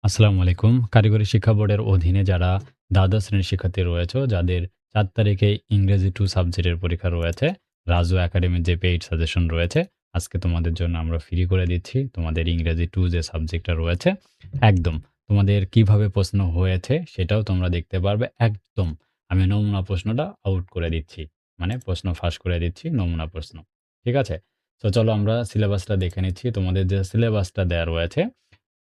আসসালামু আলাইকুম। কারিগরি শিক্ষা বোর্ডের অধীনে যারা দ্বাদশ শ্রেণীর শিক্ষার্থী রয়েছে, যাদের ৪ তারিখে ইংরেজি 2 সাবজেক্টের পরীক্ষা রয়েছে, রাজু একাডেমির যে পেইড সাজেশন রয়েছে, আজকে তোমাদের জন্য আমরা ফ্রি করে দিচ্ছি। তোমাদের ইংরেজি 2 যে সাবজেক্টটা রয়েছে, একদম তোমাদের কিভাবে প্রশ্ন হয়েছে সেটাও তোমরা দেখতে পারবে। একদম আমি নমুনা প্রশ্নটা আউট করে দিচ্ছি। মানে প্রশ্ন ফাঁস করে দিচ্ছি, নমুনা প্রশ্ন। ঠিক আছে? তো চলো আমরা সিলেবাসটা দেখে নিচ্ছি। তোমাদের যে সিলেবাসটা দেয়া রয়েছে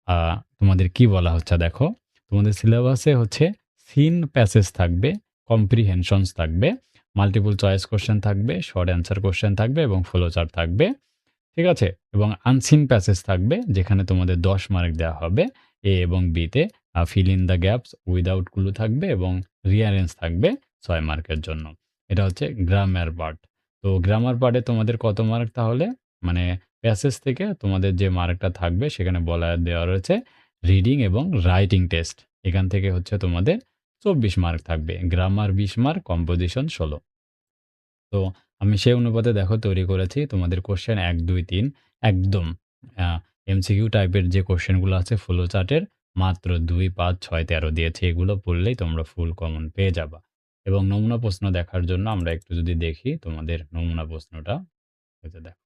আ তোমাদের কি বলা হচ্ছে দেখো, তোমাদের সিলেবাসে হচ্ছে সিন প্যাসেজ থাকবে, কম্প্রিহেনশনস থাকবে, মাল্টিপল চয়েস কোয়েশ্চেন থাকবে, শর্ট অ্যান্সার কোয়েশ্চেন থাকবে এবং ফ্লো চার্ট থাকবে। ঠিক আছে? এবং আনসিন প্যাসেজ থাকবে যেখানে তোমাদের ১০ মার্ক দেওয়া হবে। এ এবং বি তে fill in the gaps without clue থাকবে এবং রিঅ্যারেঞ্জ থাকবে ৬ মার্কের জন্য। এটা হচ্ছে গ্রামার পার্ট। তো গ্রামার পার্টে তোমাদের কত মার্ক তাহলে? মানে প্যাসেজ থেকে তোমাদের যে মার্কটা থাকবে সেখানে বলা দেওয়া রয়েছে রিডিং এবং রাইটিং টেস্ট। এখান থেকে হচ্ছে তোমাদের ২৪ মার্ক থাকবে। Grammar ২০ mark, composition ১৬। তো আমি সেই অনুপাতে দেখো তৈরি করেছি তোমাদের কোশ্চেন ১, ২, ৩ একদম আ এমসিকিউ টাইপের যে কোশ্চেনগুলো আছে ফ্লো চার্টের মাত্র ২, ৫, ৬, ১৩ দিয়েছি। এগুলো পড়লেই তোমরা ফুল কমন পেয়ে যাবা। এবং নমুনা প্রশ্ন দেখার জন্য আমরা একটু যদি দেখি তোমাদের নমুনা প্রশ্নটা, এই যে দেখো।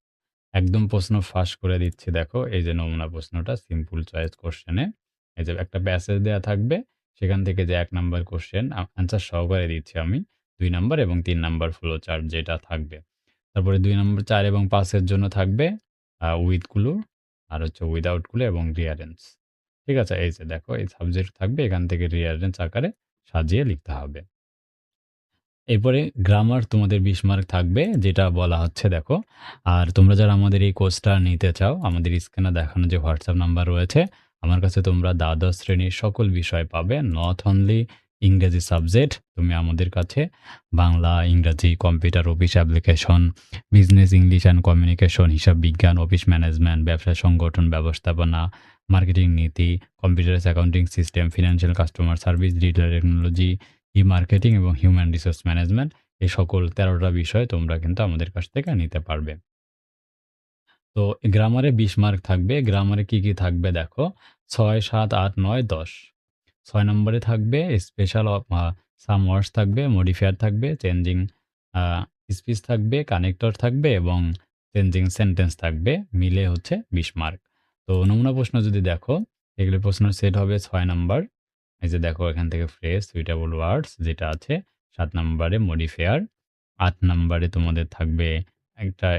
একদম প্রশ্ন ফাঁস করে দিচ্ছি দেখো। এই যে নমুনা প্রশ্নটা সিম্পল চয়েস কোশ্চেনে এই যে একটা প্যাসেজ দেয়া থাকবে। সেখান থেকে যে ১ নাম্বার কোশ্চেন অ্যান্সার সহকারে দিচ্ছি আমি। ২ নাম্বার এবং ৩ নাম্বার ফ্লো চার্ট যেটা থাকবে। তারপরে ২ নাম্বার ৪ এবং ৫ এর জন্য থাকবে উইথ ক্লু আর হচ্ছে উইথআউট ক্লু এবং রিঅ্যারেঞ্জ। ঠিক আছে? এই যে দেখো এই সাবজেক্ট থাকবে এখান থেকে রিঅ্যারেঞ্জ আকারে সাজিয়ে লিখতে হবে। এরপরে গ্রামার তোমাদের ২০ মার্ক থাকবে যেটা বলা হচ্ছে দেখো। আর তোমরা যারা আমাদের এই কোর্সটা নিতে চাও, আমাদের স্ক্রিনে দেখানো যে WhatsApp নাম্বার রয়েছে, আমার কাছে তোমরা দ্বাদশ শ্রেণীর সকল বিষয় পাবে। নট অনলি ইংরেজি সাবজেক্ট, তুমি আমাদের কাছে বাংলা, ইংরাজি, computer, office application, business English and communication, হিসাব বিজ্ঞান, অফিস ম্যানেজমেন্ট, ব্যবসা সংগঠন ব্যবস্থাপনা, মার্কেটিং নীতি, computerise accounting system, financial customer service, digital technology, e marketing এবং হিউম্যান রিসোর্স ম্যানেজমেন্ট এই সকল ১৩ টা বিষয় তোমরা কিন্তু আমাদের কাছ থেকে নিতে পারবে। তো গ্রামারে ২০ মার্ক থাকবে। গ্রামারে কি, কি থাকবে দেখো ৬, ৭, ৮, ৯, ১০। ৬ নম্বরে থাকবে স্পেশাল সাম ওয়ার্ডস থাকবে, মডিফায়ার থাকবে, চেঞ্জিং আ স্পিচ থাকবে, কানেক্টর থাকবে এবং চেঞ্জিং সেন্টেন্স থাকবে। মিলে হচ্ছে ২০ মার্ক। তো নমুনা প্রশ্ন যদি দেখো, এগুলো প্রশ্নের সেট হবে ৬ নাম্বার। এই যে দেখো এখান থেকে ফ্রেজ, সুইটেবল ওয়ার্ডস যেটা আছে। ৭ নাম্বারে মডিফায়ার, ৮ নাম্বারে তোমাদের থাকবে একটা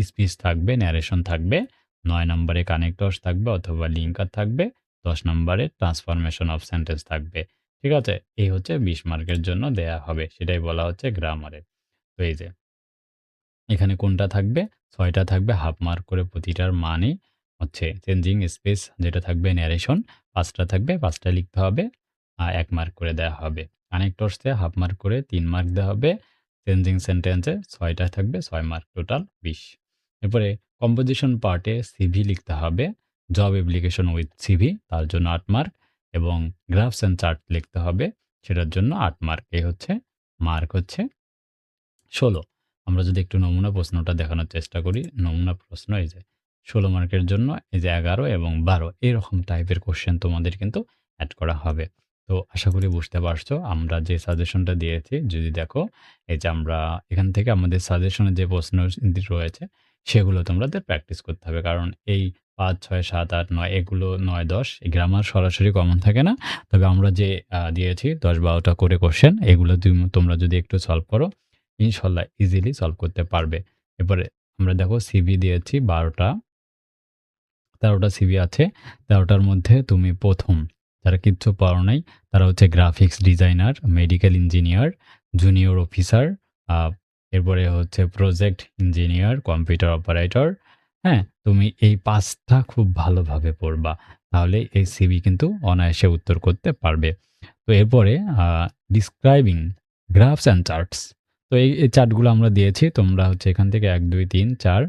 স্পিচ থাকবে, ন্যারেশন থাকবে। ৯ নাম্বারে কানেক্টরস থাকবে অথবা লিঙ্কার থাকবে। ১০ নাম্বারে ট্রান্সফরমেশন অফ সেন্টেন্স থাকবে। ঠিক আছে? এই হচ্ছে ২০ মার্কের জন্য দেয়া হবে। সেটাই বলা হচ্ছে গ্রামারে। তো এই যে এখানে কোনটা থাকবে? ৬ টা থাকবে হাফ মার্ক করে প্রতিটার মানেই হচ্ছে চেঞ্জিং স্পেস যেটা থাকবে ন্যারেশন ৫ টা থাকবে ৫ টা লিখতে হবে। ১ মার্ক করে দেয়া হবে। কানেক্টরসে হাফ মার্ক করে ৩ মার্ক দেওয়া হবে। চেঞ্জিং সেন্টেন্সে ৬ টা থাকবে ৬ মার্ক টোটাল ২০। এরপরে কম্পোজিশন পার্টে সিভি লিখতে হবে। জব অ্যাপ্লিকেশন উইথ সিভি তার জন্য ৮ মার্ক এবং গ্রাফস অ্যান্ড চার্ট লিখতে হবে সেটার জন্য ৮ মার্ক। এই হচ্ছে মার্ক হচ্ছে ১৬। আমরা যদি একটু নমুনা প্রশ্নটা দেখানোর চেষ্টা করি। নমুনা প্রশ্ন এই যে ১৬ মার্কের জন্য এই যে ১১ এবং ১২ এরকম টাইপের কোয়েশ্চেন তোমাদের কিন্তু এড করা হবে। তো আশা করি বুঝতে পারছো আমরা যে সাজেশনটা দিয়েছি যদি দেখো এই যে আমরা এখান থেকে আমাদের সাজেশনে যে প্রশ্ন রয়েছে সেগুলো তোমাদের প্র্যাকটিস করতে হবে। কারণ এই ৫, ৬, ৭, ৮, ৯ এগুলো ৯, ১০ এই গ্রামার সরাসরি কমন থাকে না। তবে আমরা যে দিয়েছি ১০, ১২ টা করে কোয়েশ্চেন এগুলো তোমরা যদি একটু সলভ করো ইনশাল্লাহ ইজিলি সলভ করতে পারবে। এরপরে আমরা দেখো সিভি দিয়েছি ১২ টা, ১৩ টা সিভি আছে। ১৩ টার মধ্যে তুমি ১ম যারা কিচ্ছু পড়ো নাই তারা হচ্ছে graphics designer, medical engineer, junior officer, আ এরপরে হচ্ছে প্রজেক্ট ইঞ্জিনিয়ার, কম্পিউটার অপারেটর। হ্যাঁ? তুমি এই ৫ টা খুব ভালোভাবে পড়বা। তাহলে এই সিভি কিন্তু অনায়াসে উত্তর করতে পারবে। তো এরপরে আ ডিসক্রাইবিং গ্রাফস অ্যান্ড চার্টস। তো এই চার্টগুলো আমরা দিয়েছি। তোমরা হচ্ছে এখান থেকে ১, ২, ৩, ৪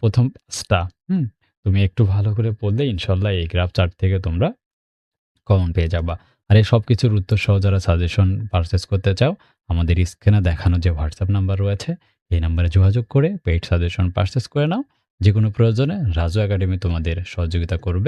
১ম ৫ টা, হুম? তুমি একটু ভালো করে পড়লে ইনশাল্লাহ এই গ্রাফ চার্ট থেকে তোমরা কমন পেয়ে যাবা। আর এই সবকিছুর উত্তর সহ যারা সাজেশন পারচেজ করতে চাও, আমাদের স্ক্রিনে দেখানো যে WhatsApp নাম্বার রয়েছে, এই নাম্বারে যোগাযোগ করে পেইড সাজেশন পারচেজ করে নাও। যেকোনো প্রয়োজনে রাজু একাডেমি তোমাদের সহযোগিতা করবে।